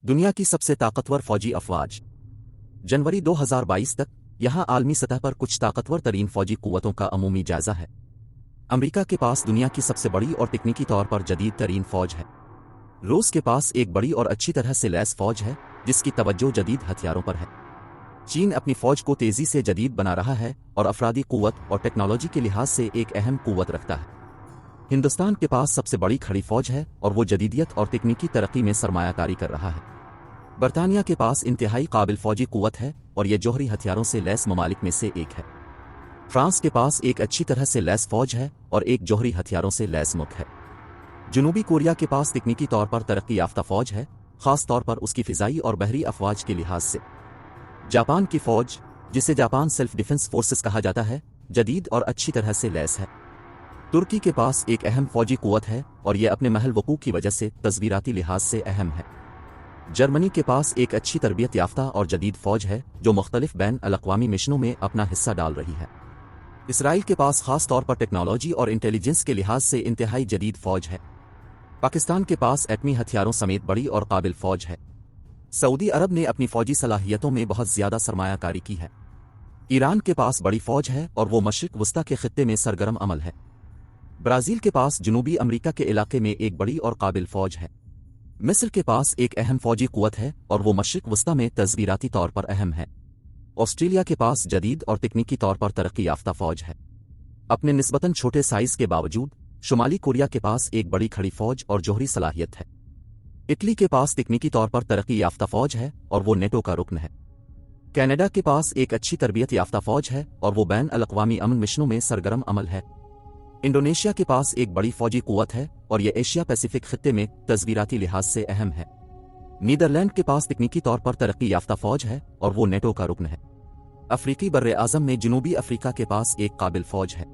दुनिया की सबसे ताकतवर फौजी अफवाज। जनवरी 2022 तक यहां आलमी सतह पर कुछ ताकतवर तरीन फौजी कुव्वतों का अमूमी जायजा है। अमेरिका के पास दुनिया की सबसे बड़ी और तकनीकी तौर पर जदीद तरीन फौज है। रूस के पास एक बड़ी और अच्छी तरह से लैस फौज है जिसकी तवज्जो जदीद हथियारों पर है। चीन अपनी फौज को तेजी से जदीद बना रहा है और अफरादी कुव्वत और टेक्नोलॉजी के लिहाज से एक अहम कुव्वत रखता है। हिंदुस्तान के पास सबसे बड़ी खड़ी फौज है और वो जदीदियत और तकनीकी तरक्की में सरमायाकारी कर रहा है। बरतानिया के पास इंतहाई काबिल फौजी कुव्वत है और ये जौहरी हथियारों से लैस ममालिक में से एक है। फ्रांस के पास एक अच्छी तरह से लैस फौज है और एक जौहरी हथियारों से लैस मुल्क है। जनूबी कोरिया के पास तकनीकी तौर पर तरक्की याफ्ता फौज है, खास तौर पर उसकी फिजाई और बहरी अफवाज के लिहाज से। जापान की फौज, जिसे जापान सेल्फ डिफेंस फोर्सेस कहा जाता है, जदीद और अच्छी तरह से लैस है। तुर्की के पास एक अहम फौजी कुव्वत है और यह अपने महल वकूफ की वजह से तस्वीराती लिहाज से अहम है। जर्मनी के पास एक अच्छी तरबियत याफ्ता और जदीद फौज है जो मुख्तलिफ बैन अल-अक़वामी मिशनों में अपना हिस्सा डाल रही है। इसराइल के पास खास तौर पर टेक्नोलॉजी और इंटेलिजेंस के लिहाज से इंतहाई जदीद फौज है। पाकिस्तान के पास एटमी हथियारों समेत बड़ी और काबिल फौज है। सऊदी अरब ने अपनी फौजी सलाहियतों में बहुत ज्यादा सरमायाकारी की है। ईरान के पास बड़ी फौज है और वो मशरिक वस्ता के खित्ते में सरगर्म अमल है। ब्राजील के पास जनूबी अमरीका के इलाके में एक बड़ी और काबिल फौज है। मिस्र के पास एक अहम फौजी कुव्वत है और वो मशरिक वस्ता में तस्वीराती तौर पर अहम है। ऑस्ट्रेलिया के पास जदीद और तकनीकी तौर पर तरक्की याफ्ता फौज है। अपने निस्बतन छोटे साइज के बावजूद शुमाली कोरिया के पास एक बड़ी खड़ी फौज और जौहरी सलाहियत है। इटली के पास तकनीकी तौर पर तरक्की याफ्ता फौज है और वो नेटो का रुकन है। कनाडा के पास एक अच्छी तरबियत याफ्ता फौज है और वो बैन अल-अक़वामी अमन मिशनों में सरगर्म अमल है। इंडोनेशिया के पास एक बड़ी फौजी कुव्वत है और यह एशिया पैसिफिक खित्ते में तस्वीराती लिहाज से अहम है। नीदरलैंड के पास तकनीकी तौर पर तरक्की याफ्ता फौज है और वो नेटो का रुकन है। अफ्रीकी बर्रे आज़म में जनूबी अफ्रीका के पास एक काबिल फौज है।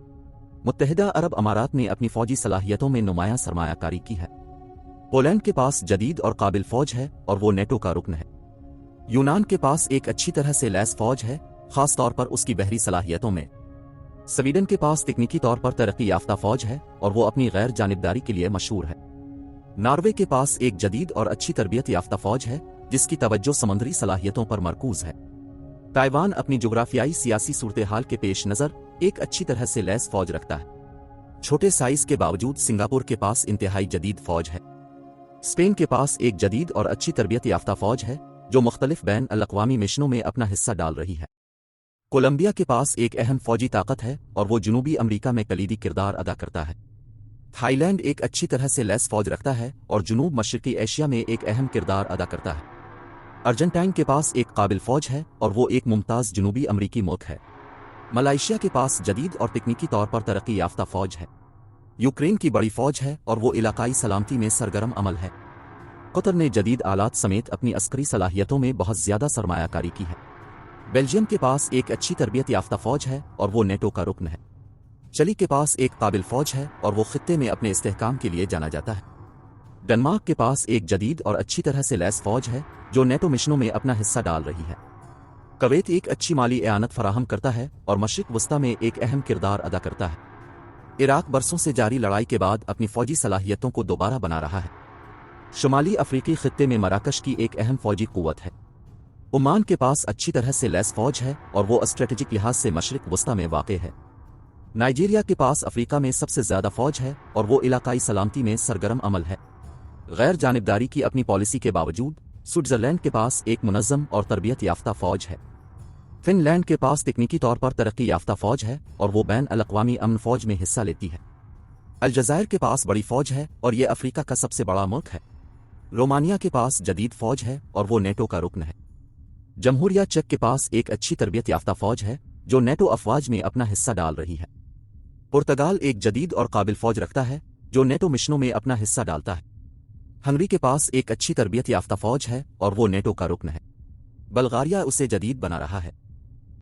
मुत्तहिदा अरब अमारात ने अपनी फौजी सलाहियतों में नुमायां सरमायाकारी की है। पोलैंड के पास जदीद और काबिल फौज है और वो नेटो का रुकन है। यूनान के पास एक अच्छी तरह से लैस फौज है, खास तौर पर उसकी बहरी सलाहियतों में। स्वीडन के पास तकनीकी तौर पर तरक्की याफ्ता फौज है और वो अपनी गैर जानिबदारी के लिए मशहूर है। नॉर्वे के पास एक जदीद और अच्छी तरबियत याफ्ता फौज है जिसकी तवज्जो समुद्री सलाहियतों पर मरकूज है। ताइवान अपनी जुग्राफियाई सियासी सूरत हाल के पेश नज़र एक अच्छी तरह से लैस फौज रखता है। छोटे साइज के बावजूद सिंगापुर के पास इंतहाई जदीद फौज है। स्पेन के पास एक जदीद और अच्छी तरबियत याफ्ता फौज है जो मुख्तलिफ बैन अल-अक़वामी मिशनों में अपना हिस्सा डाल रही है। कोलंबिया के पास एक अहम फौजी ताकत है और वो जनूबी अमरीका में कलीदी किरदार अदा करता है। थाईलैंड एक अच्छी तरह से लैस फौज रखता है और जनूब मशरकी एशिया में एक अहम किरदार अदा करता है। अर्जेंटाइन के पास एक काबिल फौज है और वो एक मुमताज़ जनूबी अमरीकी मुल्क है। मलाइशिया के पास जदीद और तकनीकी तौर पर तरक्की याफ्ता फौज है। यूक्रेन की बड़ी फौज है और वो इलाकाई सलामती में सरगर्म अमल है। कतर ने जदीद आलात समेत अपनी अस्करी सलाहियतों में बहुत ज्यादा सरमायाकारी की है। बेल्जियम के पास एक अच्छी तरबियत याफ्ता फौज है और वो नेटो का रुकन है। चिली के पास एक काबिल फौज है और वो खित्ते में अपने इस्तेहकाम के लिए जाना जाता है। डेनमार्क के पास एक जदीद और अच्छी तरह से लैस फौज है जो नेटो मिशनों में अपना हिस्सा डाल रही है। कुवैत एक अच्छी माली एआनत फराहम करता है और मशरिक वस्ता में एक अहम किरदार अदा करता है। इराक बरसों से जारी लड़ाई के बाद अपनी फौजी सलाहियतों को दोबारा बना रहा है। शुमाली अफ्रीकी खित्ते में मराकश की एक अहम फौजी कुव्वत है। ओमान के पास अच्छी तरह से लैस फौज है और वो स्ट्रेटेजिक लिहाज से मशरिक वस्ता में वाक़ है। नाइजीरिया के पास अफ्रीका में सबसे ज्यादा फौज है और वो इलाकाई सलामती में सरगर्म अमल है। गैर जानिबदारी की अपनी पॉलिसी के बावजूद स्विट्जरलैंड के पास एक मुनज़्ज़म और तरबियत याफ्ता फौज है। फिनलैंड के पास तकनीकी तौर पर तरक्की याफ्ता फौज है और वो बैन अल-अक़वामी अमन फौज में हिस्सा लेती है। अलजायर के पास बड़ी फौज है और ये अफ्रीका का सबसे बड़ा मुल्क है। रोमानिया के पास जदीद फौज है और वो नेटो का रुकन है। जमहूरिया चेक के पास एक अच्छी तरबियत याफ्ता फौज है जो नेटो अफवाज में अपना हिस्सा डाल रही है। पुर्तगाल एक जदीद और काबिल फौज रखता है जो नेटो मिशनों में अपना हिस्सा डालता है। हंगरी के पास एक अच्छी तरबियत याफ्ता फौज है और वो नेटो का रुकन है। बल्गारिया उसे जदीद बना रहा है।